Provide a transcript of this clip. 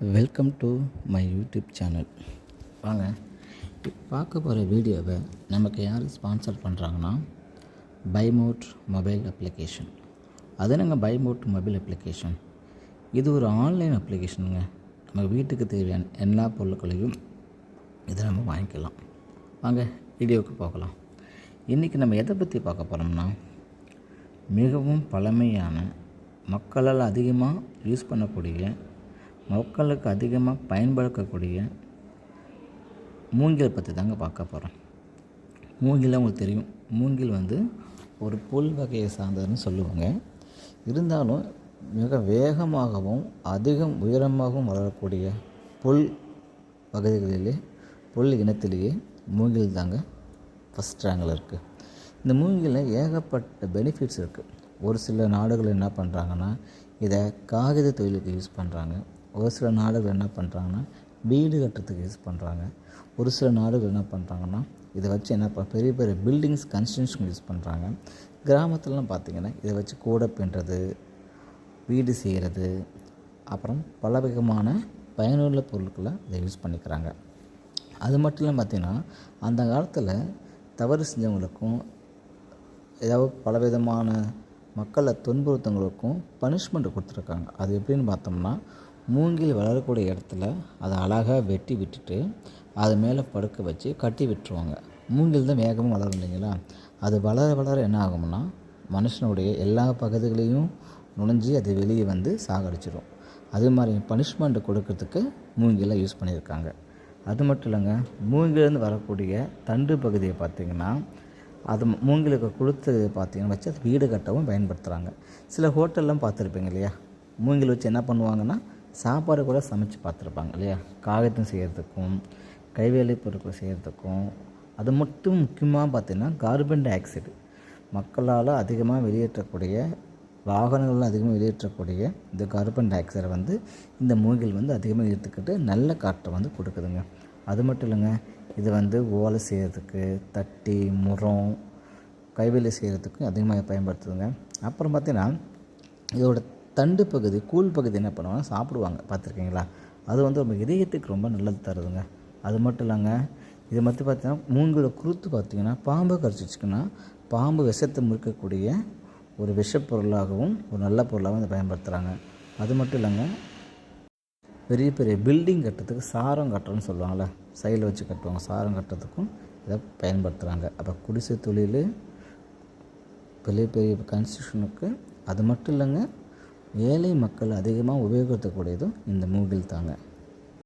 Welcome to my YouTube channel. வாங்க பார்க்க போகிற வீடியோவை நமக்கு யார் ஸ்பான்சர் பண்ணுறாங்கன்னா பைமோட் மொபைல் அப்ளிகேஷன். அது என்னங்க பைமோட் மொபைல் அப்ளிகேஷன்? இது ஒரு ஆன்லைன் அப்ளிகேஷனுங்க. நம்ம வீட்டுக்கு தேவையான எல்லா பொருட்களையும் இதை நம்ம வாங்கிக்கலாம். வாங்க வீடியோவுக்கு போகலாம். இன்றைக்கி நம்ம எதை பற்றி பார்க்க போகிறோம்னா, மிகவும் பழமையான மக்களால் அதிகமாக யூஸ் பண்ணக்கூடிய, மக்களுக்கு அதிகமாக பயன்படுத்தக்கூடிய மூங்கில் பற்றி தாங்க பார்க்க போகிறோம். மூங்கில் உங்களுக்கு தெரியும், மூங்கில் ஒரு புல் வகையை சார்ந்ததுன்னு சொல்லுவாங்க. இருந்தாலும் மிக வேகமாகவும் அதிகம் உயரமாகவும் வளரக்கூடிய புல் வகைகளிலே, புல் இனத்திலேயே மூங்கில் தாங்க ஃபஸ்ட் ரேங்கில் இருக்குது. இந்த மூங்கிலில் ஏகப்பட்ட பெனிஃபிட்ஸ் இருக்குது. ஒரு சில நாடுகள் என்ன பண்ணுறாங்கன்னா, இதை காகித தொழிலுக்கு யூஸ் பண்ணுறாங்க. ஒரு சில நாடுகள் என்ன பண்ணுறாங்கன்னா, வீடு கட்டுறதுக்கு யூஸ் பண்ணுறாங்க. ஒரு சில நாடுகள் என்ன பண்ணுறாங்கன்னா, இதை வச்சு பெரிய பெரிய பில்டிங்ஸ் கன்ஸ்ட்ரக்ஷன் யூஸ் பண்ணுறாங்க. கிராமத்துலலாம் பார்த்திங்கன்னா இதை வச்சு கூடை பின்னுறது, வீடு செய்கிறது, அப்புறம் பலவிதமான பயனுள்ள பொருட்களை இதை யூஸ் பண்ணிக்கிறாங்க. அது மட்டும் இல்லாமல் பார்த்திங்கன்னா, அந்த காலத்தில் தவறு செஞ்சவங்களுக்கும் ஏதாவது பலவிதமான மக்களை துன்புறுத்தவங்களுக்கும் பனிஷ்மெண்ட் கொடுத்துருக்காங்க. அது எப்படின்னு பார்த்தோம்னா, மூங்கில் வளரக்கூடிய இடத்துல அதை அழகாக வெட்டி விட்டுட்டு அது மேலே படுக்க வச்சு கட்டி விட்டுருவாங்க. மூங்கில் தான் வேகமாக வளரும் இல்லைங்களா? அது வளர வளர என்ன ஆகும்னா, மனுஷனுடைய எல்லா பகுதிகளையும் நுழைஞ்சி அது வெளியே சாகடிச்சிடும். அது மாதிரி பனிஷ்மெண்ட் கொடுக்கறதுக்கு மூங்கிலை யூஸ் பண்ணியிருக்காங்க. அது மட்டும் இல்லைங்க, மூங்கிலேருந்து வரக்கூடிய தண்டு பகுதியை பார்த்திங்கன்னா, அது மூங்கிலுக்கு கொடுத்தது பார்த்திங்கன்னா வச்சு அது வீடு கட்டவும் பயன்படுத்துகிறாங்க. சில ஹோட்டல்லாம் பார்த்துருப்பீங்க இல்லையா, மூங்கில் வச்சு என்ன பண்ணுவாங்கன்னா, சாப்பாடு கூட சமைச்சு பார்த்துருப்பாங்க இல்லையா? காகிதம் செய்கிறதுக்கும், கைவேலை பொருட்கள் செய்கிறதுக்கும். அது மட்டும் முக்கியமாக பார்த்திங்கன்னா, கார்பன் டை ஆக்சைடு மக்களால் அதிகமாக வெளியேற்றக்கூடிய, வாகனங்கள் அதிகமாக வெளியேற்றக்கூடிய இந்த கார்பன் டை ஆக்சைடை இந்த மூங்கில் அதிகமாக எடுத்துக்கிட்டு நல்ல காற்றை கொடுக்குதுங்க. அது மட்டும் இல்லைங்க, இது ஓலை செய்கிறதுக்கு, தட்டி, முறம், கைவேலை செய்கிறதுக்கும் அதிகமாக பயன்படுத்துதுங்க. அப்புறம் பார்த்திங்கன்னா, இதோட தண்டு பகுதி, கூழ் பகுதி என்ன பண்ணுவாங்க, சாப்பிடுவாங்க, பார்த்துருக்கீங்களா? அது நம்ம இதயத்துக்கு ரொம்ப நல்லது தருதுங்க. அது மட்டும் இல்லைங்க, இதை மட்டும் பார்த்தீங்கன்னா, மூங்கிலோட குருத்து பார்த்திங்கன்னா பாம்பு கடிச்சிச்சிங்கன்னா பாம்பு விஷத்தை முறிக்கக்கூடிய ஒரு விஷப்பொருளாகவும் ஒரு நல்ல பொருளாகவும் இதை பயன்படுத்துகிறாங்க. அது மட்டும் இல்லைங்க, பெரிய பெரிய பில்டிங் கட்டுறதுக்கு சாரம் கட்டுறோன்னு சொல்லுவாங்கள்ல, சைடில் வச்சு கட்டுவாங்க, சாரம் கட்டுறதுக்கும் இதை பயன்படுத்துகிறாங்க. அப்போ குடிசை தொழில், பெரிய பெரிய கன்ஸ்ட்ரக்ஷனுக்கு. அது மட்டும் இல்லைங்க, ஏழை மக்கள் அதிகமாக உபயோகிக்கக்கூடியதும் இந்த மூங்கில் தாங்க.